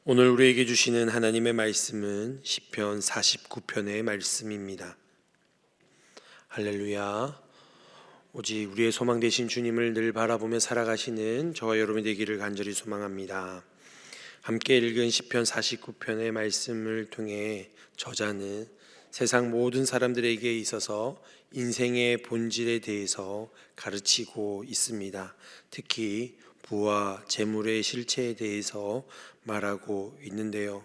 오늘 우리에게 주시는 하나님의 말씀은 시편 49편의 말씀입니다. 할렐루야. 오직 우리의 소망 되신 주님을 늘 바라보며 살아가시는 저와 여러분이 되기를 간절히 소망합니다. 함께 읽은 시편 49편의 말씀을 통해 저자는 세상 모든 사람들에게 있어서 인생의 본질에 대해서 가르치고 있습니다. 특히 부와 재물의 실체에 대해서 말하고 있는데요.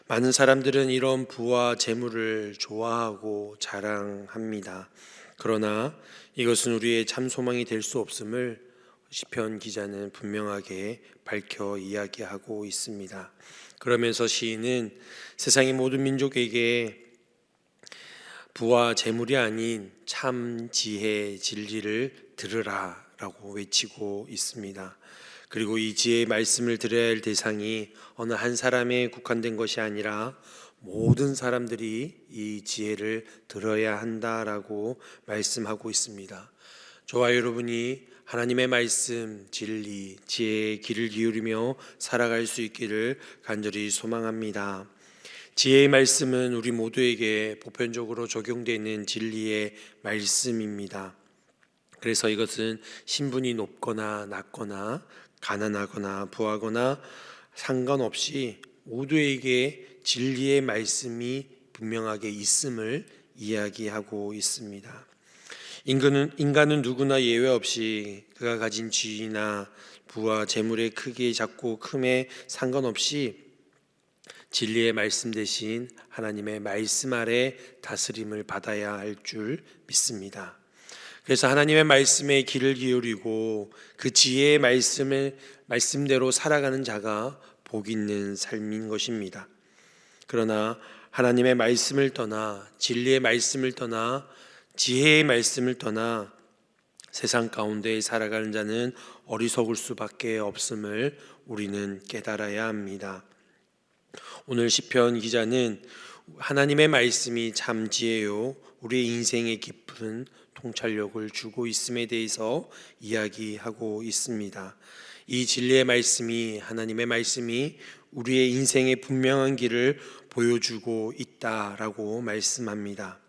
많은 사람들은 이런 부와 재물을 좋아하고 자랑합니다. 그러나 이것은 우리의 참 소망이 될 수 없음을 시편 기자는 분명하게 밝혀 이야기하고 있습니다. 그러면서 시인은 세상의 모든 민족에게 부와 재물이 아닌 참 지혜 진리를 들으라 라고 외치고 있습니다. 그리고 이 지혜의 말씀을 들어야 할 대상이 어느 한 사람에 국한된 것이 아니라 모든 사람들이 이 지혜를 들어야 한다라고 말씀하고 있습니다. 저와 여러분이 하나님의 말씀, 진리, 지혜의 귀를 기울이며 살아갈 수 있기를 간절히 소망합니다. 지혜의 말씀은 우리 모두에게 보편적으로 적용되는 진리의 말씀입니다. 그래서 이것은 신분이 높거나 낮거나 가난하거나 부하거나 상관없이 모두에게 진리의 말씀이 분명하게 있음을 이야기하고 있습니다. 인간은 누구나 예외 없이 그가 가진 지위나 부와 재물의 크기, 작고 큼에 상관없이 진리의 말씀 대신 하나님의 말씀 아래 다스림을 받아야 할 줄 믿습니다. 그래서 하나님의 말씀에 귀를 기울이고 그 지혜의 말씀대로 살아가는 자가 복 있는 삶인 것입니다. 그러나 하나님의 말씀을 떠나 진리의 말씀을 떠나 지혜의 말씀을 떠나 세상 가운데 살아가는 자는 어리석을 수밖에 없음을 우리는 깨달아야 합니다. 오늘 시편 기자는 하나님의 말씀이 참 지혜요 우리의 인생에 깊은 통찰력을 주고 있음에 대해서 이야기하고 있습니다. 이 진리의 말씀이 하나님의 말씀이 우리의 인생의 분명한 길을 보여주고 있다라고 말씀합니다.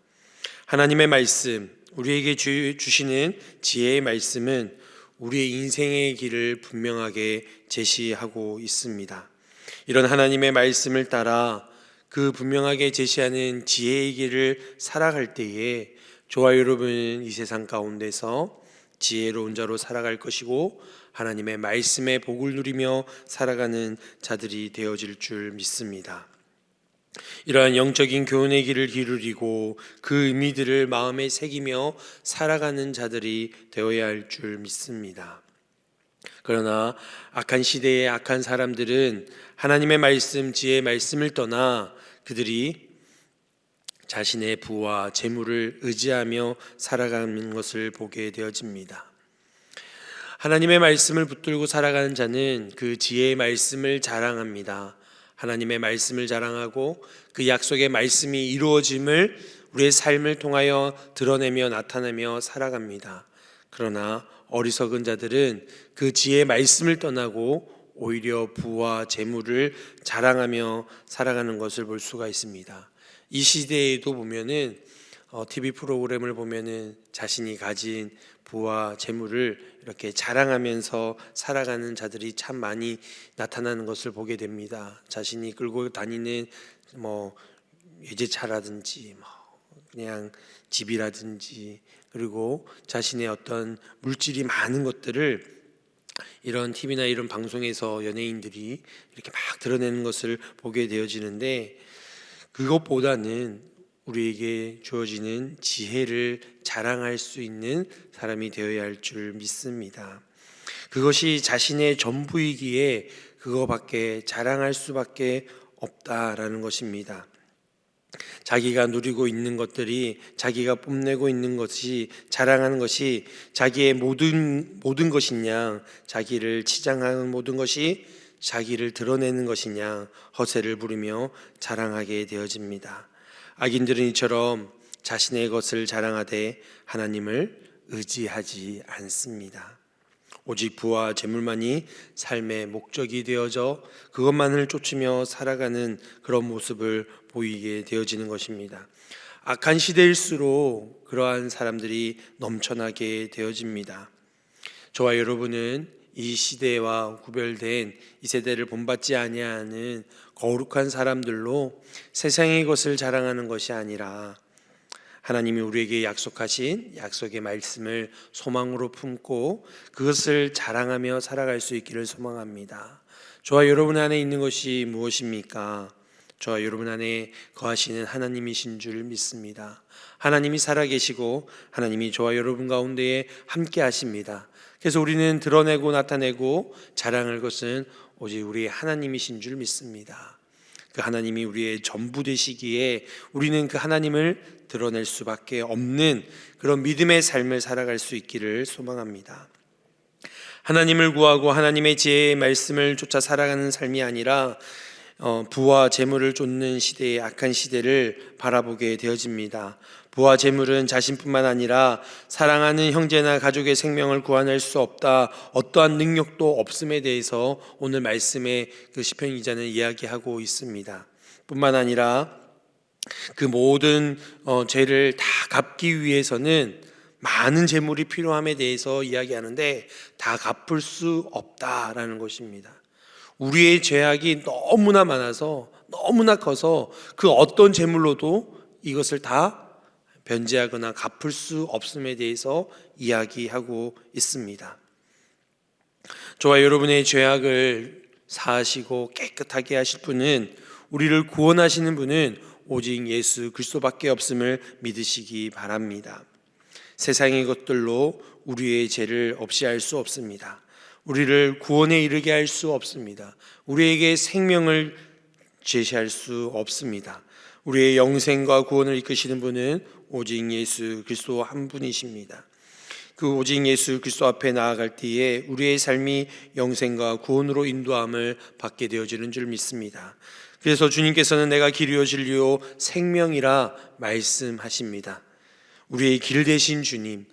하나님의 말씀, 우리에게 주시는 지혜의 말씀은 우리의 인생의 길을 분명하게 제시하고 있습니다. 이런 하나님의 말씀을 따라 그 분명하게 제시하는 지혜의 길을 살아갈 때에 저와 여러분은 이 세상 가운데서 지혜로운 자로 살아갈 것이고 하나님의 말씀의 복을 누리며 살아가는 자들이 되어질 줄 믿습니다. 이러한 영적인 교훈의 길을 기울이고 그 의미들을 마음에 새기며 살아가는 자들이 되어야 할 줄 믿습니다. 그러나 악한 시대의 악한 사람들은 하나님의 말씀, 지혜의 말씀을 떠나 그들이 자신의 부와 재물을 의지하며 살아가는 것을 보게 되어집니다. 하나님의 말씀을 붙들고 살아가는 자는 그 지혜의 말씀을 자랑합니다. 하나님의 말씀을 자랑하고 그 약속의 말씀이 이루어짐을 우리의 삶을 통하여 드러내며 나타내며 살아갑니다. 그러나 어리석은 자들은 그 지혜의 말씀을 떠나고 오히려 부와 재물을 자랑하며 살아가는 것을 볼 수가 있습니다. 이 시대에도 보면은 TV 프로그램을 보면은 자신이 가진 부와 재물을 이렇게 자랑하면서 살아가는 자들이 참 많이 나타나는 것을 보게 됩니다. 자신이 끌고 다니는 외제차라든지 그냥 집이라든지 그리고 자신의 어떤 물질이 많은 것들을 이런 TV나 이런 방송에서 연예인들이 이렇게 막 드러내는 것을 보게 되어지는데 그것보다는 우리에게 주어지는 지혜를 자랑할 수 있는 사람이 되어야 할 줄 믿습니다. 그것이 자신의 전부이기에 그거밖에 자랑할 수밖에 없다라는 것입니다. 자기가 누리고 있는 것들이 자기가 뽐내고 있는 것이 자랑하는 것이 자기의 모든 것이냐 자기를 치장하는 모든 것이 자기를 드러내는 것이냐 허세를 부리며 자랑하게 되어집니다. 악인들은 이처럼 자신의 것을 자랑하되 하나님을 의지하지 않습니다. 오직 부와 재물만이 삶의 목적이 되어져 그것만을 쫓으며 살아가는 그런 모습을 보이게 되어지는 것입니다. 악한 시대일수록 그러한 사람들이 넘쳐나게 되어집니다. 저와 여러분은 이 시대와 구별된 이 세대를 본받지 아니하는 거룩한 사람들로 세상의 것을 자랑하는 것이 아니라 하나님이 우리에게 약속하신 약속의 말씀을 소망으로 품고 그것을 자랑하며 살아갈 수 있기를 소망합니다. 저와 여러분 안에 있는 것이 무엇입니까? 저와 여러분 안에 거하시는 하나님이신 줄 믿습니다. 하나님이 살아계시고 하나님이 저와 여러분 가운데에 함께 하십니다. 그래서 우리는 드러내고 나타내고 자랑할 것은 오직 우리 하나님이신 줄 믿습니다. 그 하나님이 우리의 전부 되시기에 우리는 그 하나님을 드러낼 수밖에 없는 그런 믿음의 삶을 살아갈 수 있기를 소망합니다. 하나님을 구하고 하나님의 지혜의 말씀을 쫓아 살아가는 삶이 아니라 부와 재물을 쫓는 시대의 악한 시대를 바라보게 되어집니다. 부와 재물은 자신뿐만 아니라 사랑하는 형제나 가족의 생명을 구원할 수 없다, 어떠한 능력도 없음에 대해서 오늘 말씀에 그 시편 기자는 이야기하고 있습니다. 뿐만 아니라 그 모든 죄를 다 갚기 위해서는 많은 재물이 필요함에 대해서 이야기하는데 다 갚을 수 없다라는 것입니다. 우리의 죄악이 너무나 많아서 너무나 커서 그 어떤 재물로도 이것을 다 변제하거나 갚을 수 없음에 대해서 이야기하고 있습니다. 저와 여러분의 죄악을 사하시고 깨끗하게 하실 분은, 우리를 구원하시는 분은 오직 예수 그리스도밖에 없음을 믿으시기 바랍니다. 세상의 것들로 우리의 죄를 없이 할 수 없습니다. 우리를 구원에 이르게 할 수 없습니다. 우리에게 생명을 제시할 수 없습니다. 우리의 영생과 구원을 이끄시는 분은 오직 예수 그리스도 한 분이십니다. 그 오직 예수 그리스도 앞에 나아갈 때에 우리의 삶이 영생과 구원으로 인도함을 받게 되어지는 줄 믿습니다. 그래서 주님께서는 내가 길이요 진리요 생명이라 말씀하십니다. 우리의 길 되신 주님,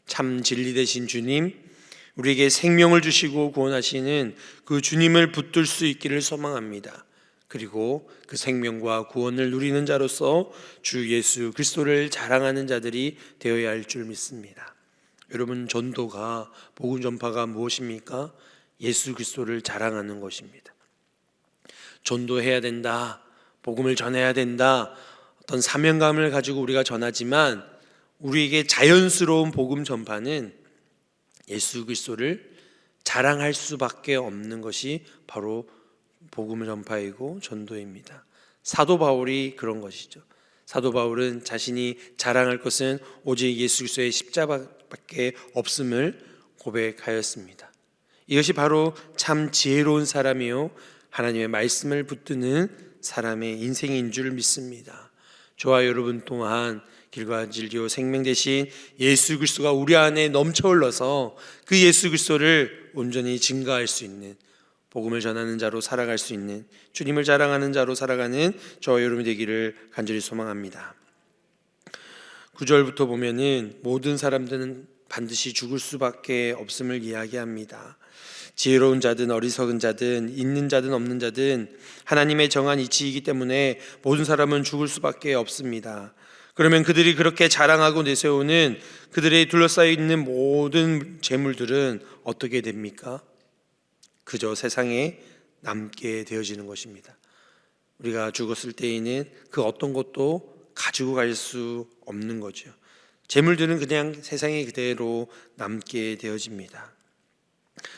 참 진리 되신 주님, 우리에게 생명을 주시고 구원하시는 그 주님을 붙들 수 있기를 소망합니다. 그리고 그 생명과 구원을 누리는 자로서 주 예수 그리스도를 자랑하는 자들이 되어야 할 줄 믿습니다. 여러분, 전도가, 복음 전파가 무엇입니까? 예수 그리스도를 자랑하는 것입니다. 전도해야 된다, 복음을 전해야 된다, 어떤 사명감을 가지고 우리가 전하지만 우리에게 자연스러운 복음 전파는 예수 그리스도를 자랑할 수밖에 없는 것이 바로 복음 전파이고 전도입니다. 사도 바울이 그런 것이죠. 사도 바울은 자신이 자랑할 것은 오직 예수 그리스도의 십자가밖에 없음을 고백하였습니다. 이것이 바로 참 지혜로운 사람이요 하나님의 말씀을 붙드는 사람의 인생인 줄 믿습니다. 저와 여러분 또한 길과 진리요 생명 되신 예수 그리스도가 우리 안에 넘쳐 흘러서 그 예수 그리스도를 온전히 증거할 수 있는, 복음을 전하는 자로 살아갈 수 있는, 주님을 자랑하는 자로 살아가는 저와 여러분이 되기를 간절히 소망합니다. 9절부터 보면은 모든 사람들은 반드시 죽을 수밖에 없음을 이야기합니다. 지혜로운 자든 어리석은 자든 있는 자든 없는 자든 하나님의 정한 이치이기 때문에 모든 사람은 죽을 수밖에 없습니다. 그러면 그들이 그렇게 자랑하고 내세우는 그들의 둘러싸여 있는 모든 재물들은 어떻게 됩니까? 그저 세상에 남게 되어지는 것입니다. 우리가 죽었을 때에는 그 어떤 것도 가지고 갈 수 없는 거죠. 재물들은 그냥 세상에 그대로 남게 되어집니다.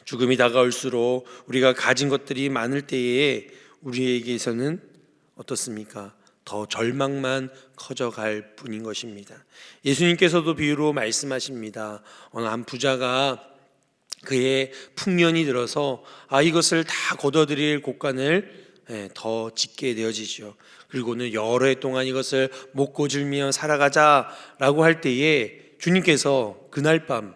죽음이 다가올수록 우리가 가진 것들이 많을 때에 우리에게서는 어떻습니까? 더 절망만 커져갈 뿐인 것입니다. 예수님께서도 비유로 말씀하십니다. 어느 한 부자가 그의 풍년이 들어서 이것을 다 거둬들일 곡간을 더 짓게 되어지죠. 그리고는 여러 해 동안 이것을 먹고 즐미며 살아가자라고 할 때에 주님께서 그날 밤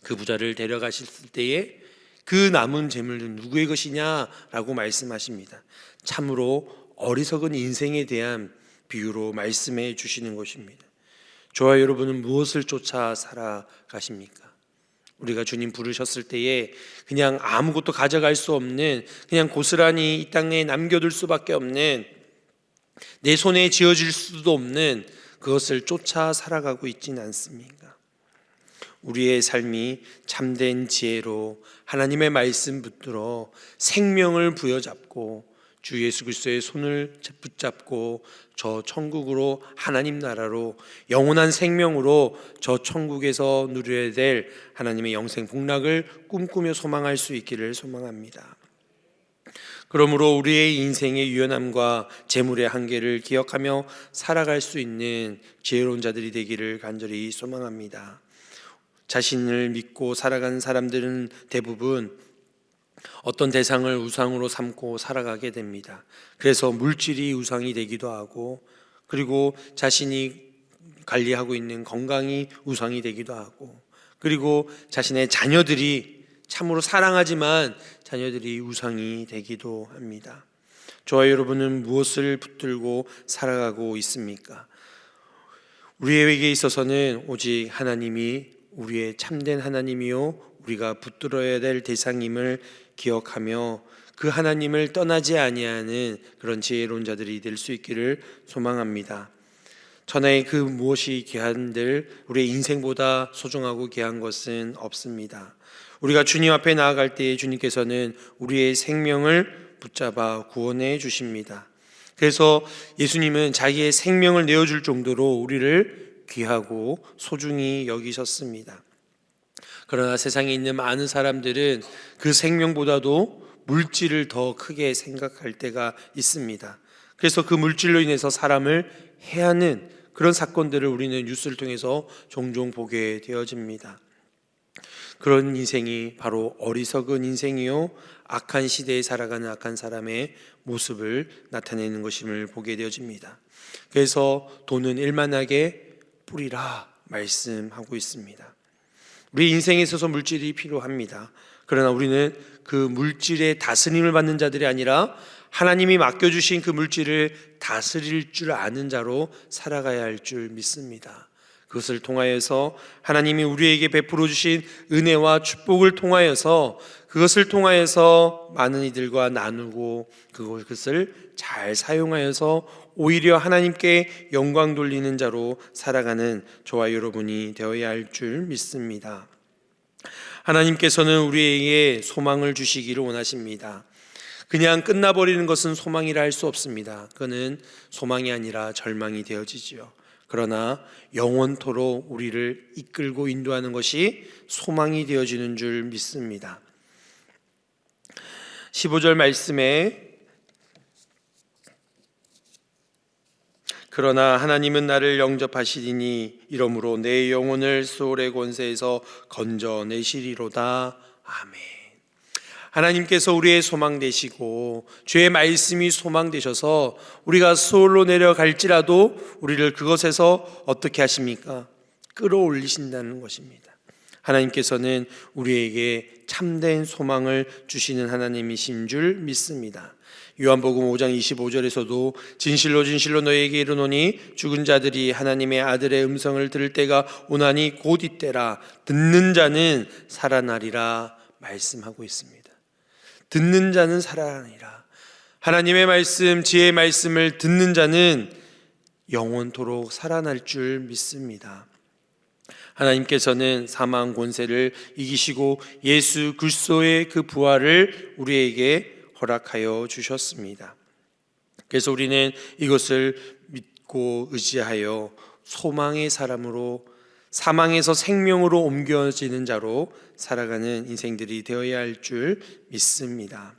그 부자를 데려가셨을 때에 그 남은 재물은 누구의 것이냐라고 말씀하십니다. 참으로 어리석은 인생에 대한 비유로 말씀해 주시는 것입니다. 저와 여러분은 무엇을 쫓아 살아가십니까? 우리가 주님 부르셨을 때에 그냥 아무것도 가져갈 수 없는, 그냥 고스란히 이 땅에 남겨둘 수밖에 없는, 내 손에 쥐어질 수도 없는 그것을 쫓아 살아가고 있지는 않습니까? 우리의 삶이 참된 지혜로 하나님의 말씀 붙들어 생명을 부여잡고 주 예수 그리스도의 손을 붙잡고 저 천국으로, 하나님 나라로, 영원한 생명으로 저 천국에서 누려야 될 하나님의 영생 복락을 꿈꾸며 소망할 수 있기를 소망합니다. 그러므로 우리의 인생의 유연함과 재물의 한계를 기억하며 살아갈 수 있는 지혜로운 자들이 되기를 간절히 소망합니다. 자신을 믿고 살아가는 사람들은 대부분 어떤 대상을 우상으로 삼고 살아가게 됩니다. 그래서 물질이 우상이 되기도 하고, 그리고 자신이 관리하고 있는 건강이 우상이 되기도 하고, 그리고 자신의 자녀들이 참으로 사랑하지만 자녀들이 우상이 되기도 합니다. 저와 여러분은 무엇을 붙들고 살아가고 있습니까? 우리에게 있어서는 오직 하나님이 우리의 참된 하나님이요 우리가 붙들어야 될 대상임을 기억하며 그 하나님을 떠나지 아니하는 그런 지혜로운 자들이 될 수 있기를 소망합니다. 천하의 그 무엇이 귀한들 우리의 인생보다 소중하고 귀한 것은 없습니다. 우리가 주님 앞에 나아갈 때에 주님께서는 우리의 생명을 붙잡아 구원해 주십니다. 그래서 예수님은 자기의 생명을 내어줄 정도로 우리를 귀하고 소중히 여기셨습니다. 그러나 세상에 있는 많은 사람들은 그 생명보다도 물질을 더 크게 생각할 때가 있습니다. 그래서 그 물질로 인해서 사람을 해하는 그런 사건들을 우리는 뉴스를 통해서 종종 보게 되어집니다. 그런 인생이 바로 어리석은 인생이요 악한 시대에 살아가는 악한 사람의 모습을 나타내는 것임을 보게 되어집니다. 그래서 돈은 일만하게 뿌리라 말씀하고 있습니다. 우리 인생에 있어서 물질이 필요합니다. 그러나 우리는 그 물질의 다스림을 받는 자들이 아니라 하나님이 맡겨주신 그 물질을 다스릴 줄 아는 자로 살아가야 할 줄 믿습니다. 그것을 통하여서 하나님이 우리에게 베풀어 주신 은혜와 축복을 통하여서 그것을 통하여서 많은 이들과 나누고 그것을 잘 사용하여서 오히려 하나님께 영광 돌리는 자로 살아가는 저와 여러분이 되어야 할 줄 믿습니다. 하나님께서는 우리에게 소망을 주시기를 원하십니다. 그냥 끝나버리는 것은 소망이라 할 수 없습니다. 그는 소망이 아니라 절망이 되어지지요. 그러나 영원토록 우리를 이끌고 인도하는 것이 소망이 되어지는 줄 믿습니다. 15절 말씀에 그러나 하나님은 나를 영접하시리니 이러므로 내 영혼을 수월의 권세에서 건져내시리로다. 아멘. 하나님께서 우리의 소망 되시고 주의 말씀이 소망 되셔서 우리가 수월로 내려갈지라도 우리를 그것에서 어떻게 하십니까? 끌어올리신다는 것입니다. 하나님께서는 우리에게 참된 소망을 주시는 하나님이신 줄 믿습니다. 요한복음 5장 25절에서도 진실로 진실로 너희에게 이르노니 죽은 자들이 하나님의 아들의 음성을 들을 때가 오나니 곧 이때라. 듣는 자는 살아나리라 말씀하고 있습니다. 듣는 자는 살아나리라. 하나님의 말씀, 지혜의 말씀을 듣는 자는 영원토록 살아날 줄 믿습니다. 하나님께서는 사망 권세를 이기시고 예수 그리스도의 그 부활을 우리에게 허락하여 주셨습니다. 그래서 우리는 이것을 믿고 의지하여 소망의 사람으로 사망에서 생명으로 옮겨지는 자로 살아가는 인생들이 되어야 할 줄 믿습니다.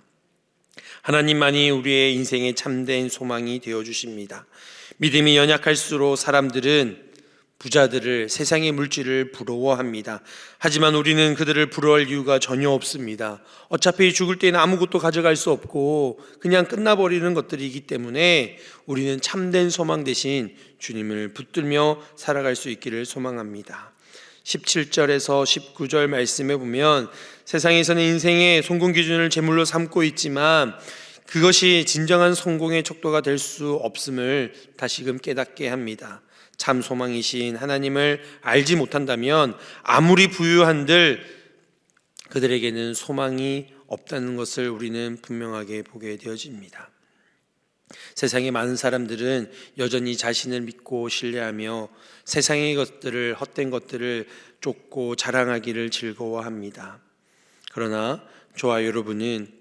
하나님만이 우리의 인생의 참된 소망이 되어 주십니다. 믿음이 연약할수록 사람들은 부자들을, 세상의 물질을 부러워합니다. 하지만 우리는 그들을 부러워할 이유가 전혀 없습니다. 어차피 죽을 때는 아무것도 가져갈 수 없고 그냥 끝나버리는 것들이기 때문에 우리는 참된 소망 대신 주님을 붙들며 살아갈 수 있기를 소망합니다. 17절에서 19절 말씀에 보면 세상에서는 인생의 성공 기준을 제물로 삼고 있지만 그것이 진정한 성공의 척도가 될 수 없음을 다시금 깨닫게 합니다. 참 소망이신 하나님을 알지 못한다면 아무리 부유한들 그들에게는 소망이 없다는 것을 우리는 분명하게 보게 되어집니다. 세상의 많은 사람들은 여전히 자신을 믿고 신뢰하며 세상의 것들을, 헛된 것들을 쫓고 자랑하기를 즐거워합니다. 그러나 저와 여러분은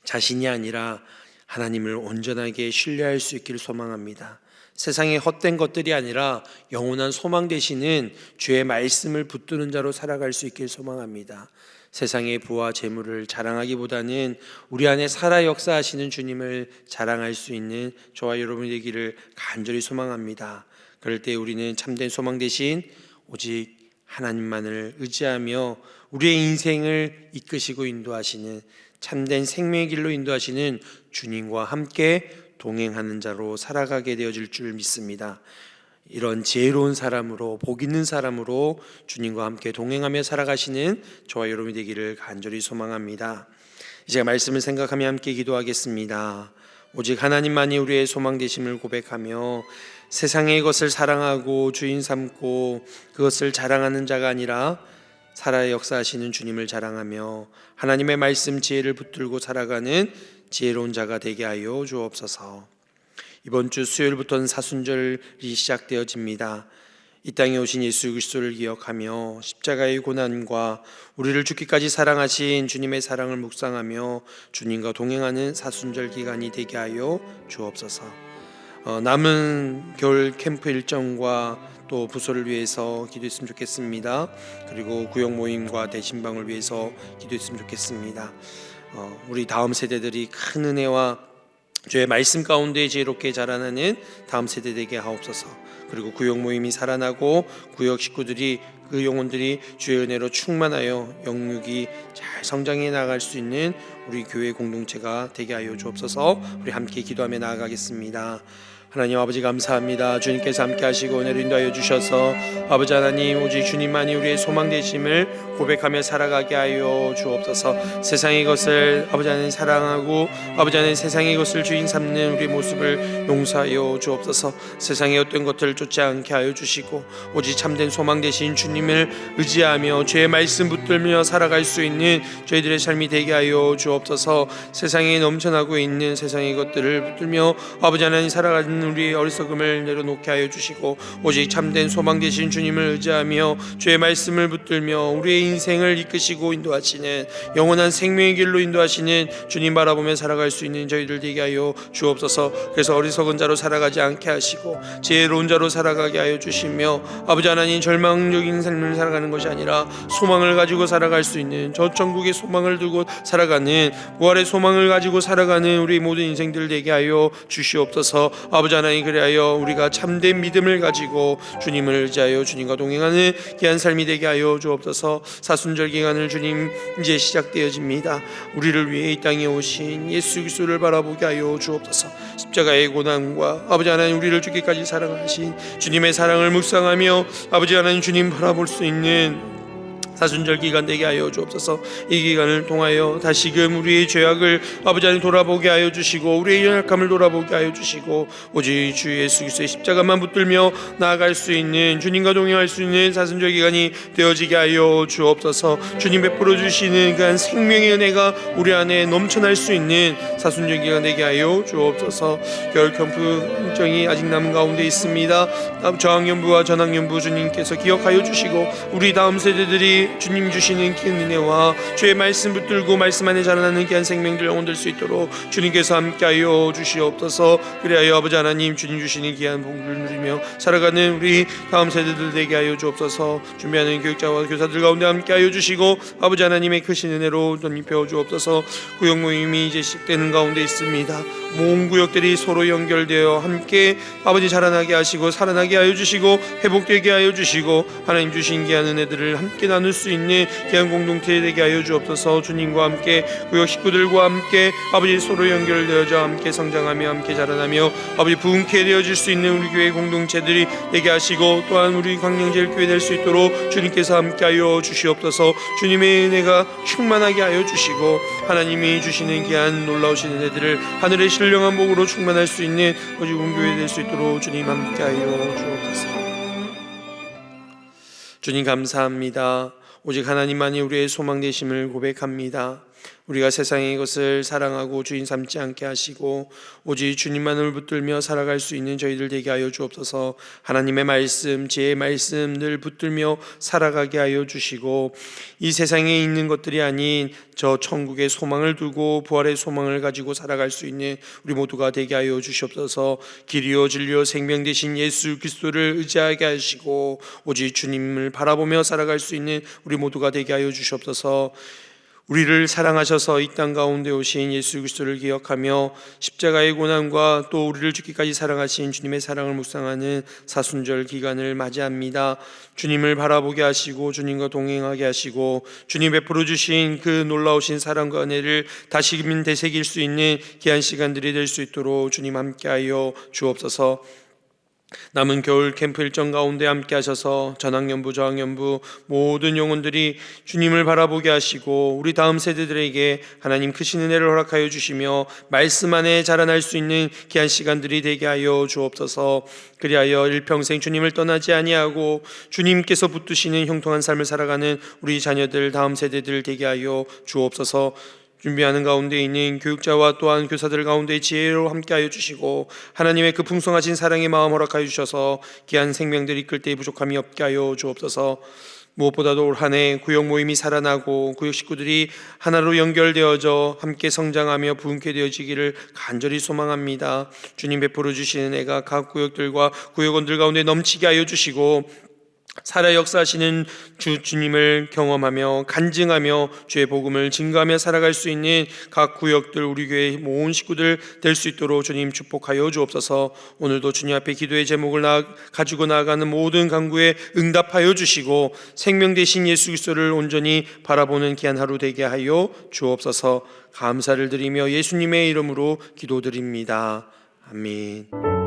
자신이 아니라 하나님을 온전하게 신뢰할 수 있기를 소망합니다. 세상의 헛된 것들이 아니라 영원한 소망 되시는 주의 말씀을 붙드는 자로 살아갈 수 있기를 소망합니다. 세상의 부와 재물을 자랑하기보다는 우리 안에 살아 역사하시는 주님을 자랑할 수 있는 저와 여러분이 되기를 간절히 소망합니다. 그럴 때 우리는 참된 소망 대신 오직 하나님만을 의지하며 우리의 인생을 이끄시고 인도하시는 참된 생명의 길로 인도하시는 주님과 함께 동행하는 자로 살아가게 되어질 줄 믿습니다. 이런 지혜로운 사람으로, 복 있는 사람으로 주님과 함께 동행하며 살아가시는 저와 여러분이 되기를 간절히 소망합니다. 이제 말씀을 생각하며 함께 기도하겠습니다. 오직 하나님만이 우리의 소망 되심을 고백하며 세상의 것을 사랑하고 주인 삼고 그것을 자랑하는 자가 아니라 살아 역사하시는 주님을 자랑하며 하나님의 말씀 지혜를 붙들고 살아가는 지혜로운 자가 되게 하여 주옵소서. 이번 주 수요일부터는 사순절이 시작되어집니다. 이 땅에 오신 예수 그리스도를 기억하며 십자가의 고난과 우리를 죽기까지 사랑하신 주님의 사랑을 묵상하며 주님과 동행하는 사순절 기간이 되게 하여 주옵소서. 남은 겨울 캠프 일정과 또 부서를 위해서 기도했으면 좋겠습니다. 그리고 구역 모임과 대신방을 위해서 기도했으면 좋겠습니다. 우리 다음 세대들이 큰 은혜와 주의 말씀 가운데 지혜롭게 자라나는 다음 세대 되게 하옵소서. 그리고 구역 모임이 살아나고 구역 식구들이 그 영혼들이 주의 은혜로 충만하여 영육이 잘 성장해 나갈 수 있는 우리 교회 공동체가 되게 하여 주옵소서. 우리 함께 기도하며 나아가겠습니다. 하나님 아버지 감사합니다. 주님께서 함께 하시고 은혜를 인도하여 주셔서 아버지 하나님 오직 주님만이 우리의 소망 되심을 고백하며 살아가게 하여 주옵소서. 세상의 것을 아버지 하나님 사랑하고 아버지 하나님 세상의 것을 주인 삼는 우리의 모습을 용서하여 주옵소서. 세상의 어떤 것들을 쫓지 않게 하여 주시고 오직 참된 소망 되신 주님을 의지하며 주의 말씀 붙들며 살아갈 수 있는 저희들의 삶이 되게 하여 주옵소서. 세상에 넘쳐나고 있는 세상의 것들을 붙들며 아버지 하나님 살아가는 우리의 어리석음을 내려놓게 하여 주시고 오직 참된 소망 되신 주님을 의지하며 주의 말씀을 붙들며 우리의 인생을 이끄시고 인도하시는 영원한 생명의 길로 인도하시는 주님 바라보며 살아갈 수 있는 저희들 되게 하여 주옵소서. 그래서 어리석은 자로 살아가지 않게 하시고 지혜로운 자로 살아가게 하여 주시며 아버지 하나님 절망적인 삶을 살아가는 것이 아니라 소망을 가지고 살아갈 수 있는 저 천국의 소망을 두고 살아가는 부활의 소망을 가지고 살아가는 우리 모든 인생들 되게 하여 주시옵소서. 아버지 하나님 그리하여 우리가 참된 믿음을 가지고 주님을 의지하여 주님과 동행하는 귀한 삶이 되게 하여 주옵소서. 사순절 기간을 주님 이제 시작되어집니다. 우리를 위해 이 땅에 오신 예수 그리스도를 바라보게 하여 주옵소서. 십자가의 고난과 아버지 하나님 우리를 죽기까지 사랑하신 주님의 사랑을 묵상하며 아버지 하나님 주님 바라볼 수 있는 사순절 기간 되게 하여 주옵소서. 이 기간을 통하여 다시금 우리의 죄악을 아버지 하나님 돌아보게 하여 주시고 우리의 연약함을 돌아보게 하여 주시고 오직 주 예수 그리스도의 십자가만 붙들며 나아갈 수 있는 주님과 동행할 수 있는 사순절 기간이 되어지게 하여 주옵소서. 주님 베풀어 주시는 그 생명의 은혜가 우리 안에 넘쳐날 수 있는 사순절 기간 되게 하여 주옵소서. 겨울 캠프 일정이 아직 남은 가운데 있습니다. 저학년부와 전학년부 주님께서 기억하여 주시고 우리 다음 세대들이 주님 주시는 긴 은혜와 주의 말씀 붙들고 말씀 안에 자라나는 귀한 생명들 영혼될 수 있도록 주님께서 함께하여 주시옵소서. 그리하여 아버지 하나님 주님 주시는 귀한 복을 누리며 살아가는 우리 다음 세대들 되게 하여 주옵소서. 준비하는 교육자와 교사들 가운데 함께하여 주시고 아버지 하나님의 크신 은혜로 덧입혀 주옵소서. 구역 모임이 이제 시작되는 가운데 있습니다. 모든 구역들이 서로 연결되어 함께 아버지 자라나게 하시고 살아나게 하여 주시고 회복되게 하여 주시고 하나님 주신 귀한 은혜들을 함께 나눌 수 있는 귀한 공동체 되게 하여 주옵소서. 주님과 함께 구역 식구들과 함께 아버지 서로 연결되어져 함께 성장하며 함께 자라나며 아버지 부흥케 되어질 수 있는 우리 교회 공동체들이 되게 하시고 또한 우리 광명제일교회 될 수 있도록 주님께서 함께 하여 주시옵소서. 주님의 은혜가 충만하게 하여 주시고 하나님이 주시는 귀한 놀라우신 은혜들을 하늘의 신령한 복으로 충만할 수 있는 오직 온교회 될 수 있도록 주님 함께 하여 주옵소서. 주님 감사합니다. 오직 하나님만이 우리의 소망 되심을 고백합니다. 우리가 세상의 것을 사랑하고 주인 삼지 않게 하시고 오직 주님만을 붙들며 살아갈 수 있는 저희들 되게 하여 주옵소서. 하나님의 말씀, 지혜의 말씀 늘 붙들며 살아가게 하여 주시고 이 세상에 있는 것들이 아닌 저 천국의 소망을 두고 부활의 소망을 가지고 살아갈 수 있는 우리 모두가 되게 하여 주시옵소서. 길이요 진리요 생명 되신 예수 그리스도를 의지하게 하시고 오직 주님을 바라보며 살아갈 수 있는 우리 모두가 되게 하여 주시옵소서. 우리를 사랑하셔서 이 땅 가운데 오신 예수 그리스도를 기억하며 십자가의 고난과 또 우리를 죽기까지 사랑하신 주님의 사랑을 묵상하는 사순절 기간을 맞이합니다. 주님을 바라보게 하시고 주님과 동행하게 하시고 주님 베풀어 주신 그 놀라우신 사랑과 은혜를 다시금 되새길 수 있는 귀한 시간들이 될 수 있도록 주님 함께하여 주옵소서. 남은 겨울 캠프 일정 가운데 함께 하셔서 전학년부 저학년부 모든 영혼들이 주님을 바라보게 하시고 우리 다음 세대들에게 하나님 크신 은혜를 허락하여 주시며 말씀 안에 자라날 수 있는 귀한 시간들이 되게 하여 주옵소서. 그리하여 일평생 주님을 떠나지 아니하고 주님께서 붙드시는 형통한 삶을 살아가는 우리 자녀들 다음 세대들 되게 하여 주옵소서. 준비하는 가운데 있는 교육자와 또한 교사들 가운데 지혜로 함께하여 주시고 하나님의 그 풍성하신 사랑의 마음 허락하여 주셔서 귀한 생명들 이끌 때에 부족함이 없게 하여 주옵소서. 무엇보다도 올 한 해 구역 모임이 살아나고 구역 식구들이 하나로 연결되어져 함께 성장하며 부흥케 되어지기를 간절히 소망합니다. 주님 베풀어 주시는 은혜가 각 구역들과 구역원들 가운데 넘치게 하여 주시고 살아 역사하시는 주님을 경험하며 간증하며 주의 복음을 증거하며 살아갈 수 있는 각 구역들 우리 교회 모든 식구들 될 수 있도록 주님 축복하여 주옵소서. 오늘도 주님 앞에 기도의 제목을 가지고 나아가는 모든 간구에 응답하여 주시고 생명 되신 예수 그리스도를 온전히 바라보는 귀한 하루 되게 하여 주옵소서. 감사를 드리며 예수님의 이름으로 기도드립니다. 아멘.